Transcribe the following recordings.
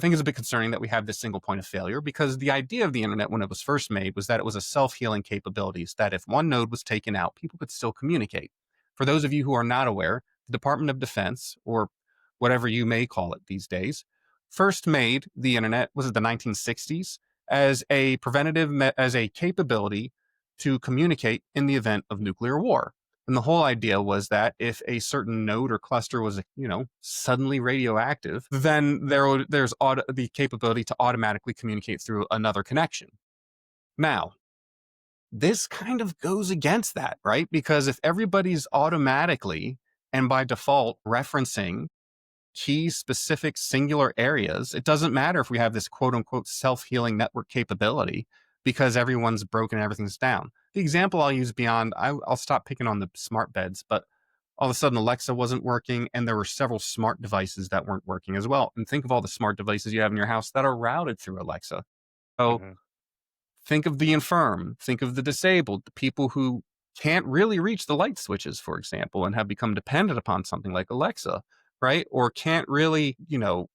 think it's a bit concerning that we have this single point of failure, because the idea of the internet when it was first made was that it was a self-healing capabilities, that if one node was taken out, people could still communicate. For those of you who are not aware, the Department of Defense, or whatever you may call it these days, first made the internet, was it the 1960s, as a as a capability to communicate in the event of nuclear war. And the whole idea was that if a certain node or cluster was, suddenly radioactive, then there's the capability to automatically communicate through another connection. Now, this kind of goes against that, right? Because if everybody's automatically and by default referencing key specific singular areas, it doesn't matter if we have this quote unquote self-healing network capability, because everyone's broken, everything's down. The example I'll use beyond, I'll stop picking on the smart beds, but all of a sudden Alexa wasn't working and there were several smart devices that weren't working as well. And think of all the smart devices you have in your house that are routed through Alexa. So think of the infirm, think of the disabled, the people who can't really reach the light switches, for example, and have become dependent upon something like Alexa, right? Or can't really,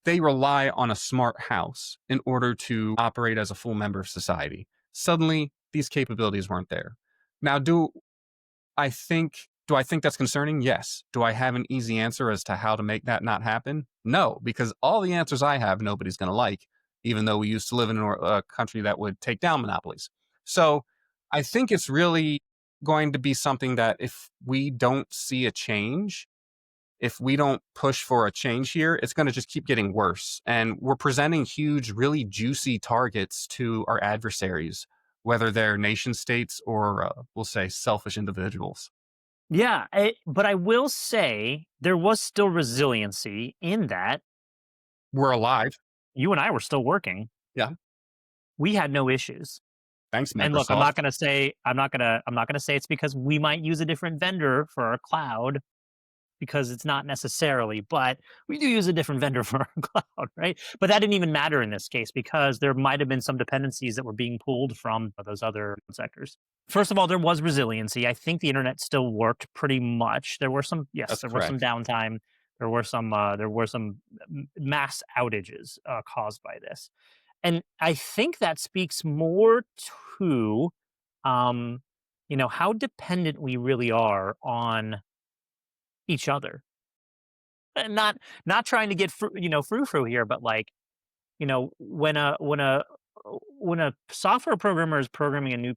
they rely on a smart house in order to operate as a full member of society. Suddenly, these capabilities weren't there. Now, do I think that's concerning? Yes. Do I have an easy answer as to how to make that not happen? No, because all the answers I have, nobody's going to like, even though we used to live in a country that would take down monopolies. So I think it's really going to be something that if we don't see a change, if we don't push for a change here, it's going to just keep getting worse. And we're presenting huge, really juicy targets to our adversaries, whether they're nation states or we'll say selfish individuals. Yeah, but I will say there was still resiliency in that We're alive. you and I were still working. Yeah. We had no issues. Thanks, And look, I'm not Microsoft. gonna say it's because we might use a different vendor for our cloud, because it's not necessarily, but we do use a different vendor for our cloud, right? But that didn't even matter in this case, because there might have been some dependencies that were being pulled from those other sectors. First of all, there was resiliency. I think the internet still worked pretty much. There were some, yes, That's there was some correct. downtime. There were some mass outages caused by this. And I think that speaks more to, um, how dependent we really are on each other. And not trying to get frou-frou here, but like, when a software programmer is programming a new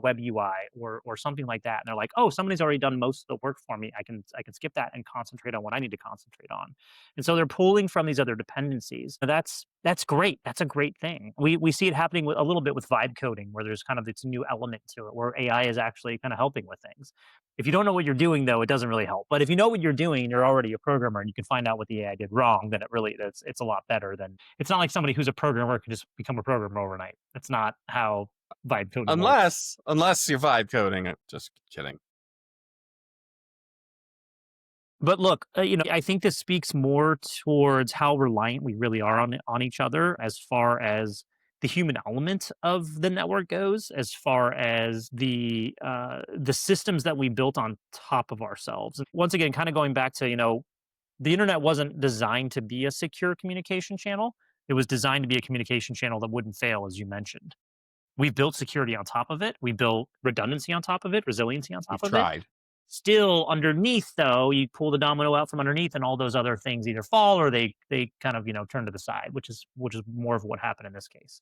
web UI or something like that, and they're like, oh, somebody's already done most of the work for me. I can skip that and concentrate on what I need to concentrate on. And so they're pulling from these other dependencies. And that's great. That's a great thing. We see it happening a little bit with vibe coding, where there's kind of this new element to it, where AI is actually kind of helping with things. If you don't know what you're doing, though, it doesn't really help. But if you know what you're doing, you're already a programmer, and you can find out what the AI did wrong, then it's a lot better than. It's not like somebody who's a programmer can just become a programmer overnight. That's not how vibe coding works. Unless you're vibe coding. Just kidding. But look, I think this speaks more towards how reliant we really are on each other, as far as the human element of the network goes, as far as the systems that we built on top of ourselves. Once again, kind of going back to, the internet wasn't designed to be a secure communication channel. It was designed to be a communication channel that wouldn't fail, as you mentioned. We built security on top of it. We built redundancy on top of it, resiliency on top We've of it. tried. Still underneath, though, you pull the domino out from underneath, and all those other things either fall or they kind of turn to the side, which is more of what happened in this case.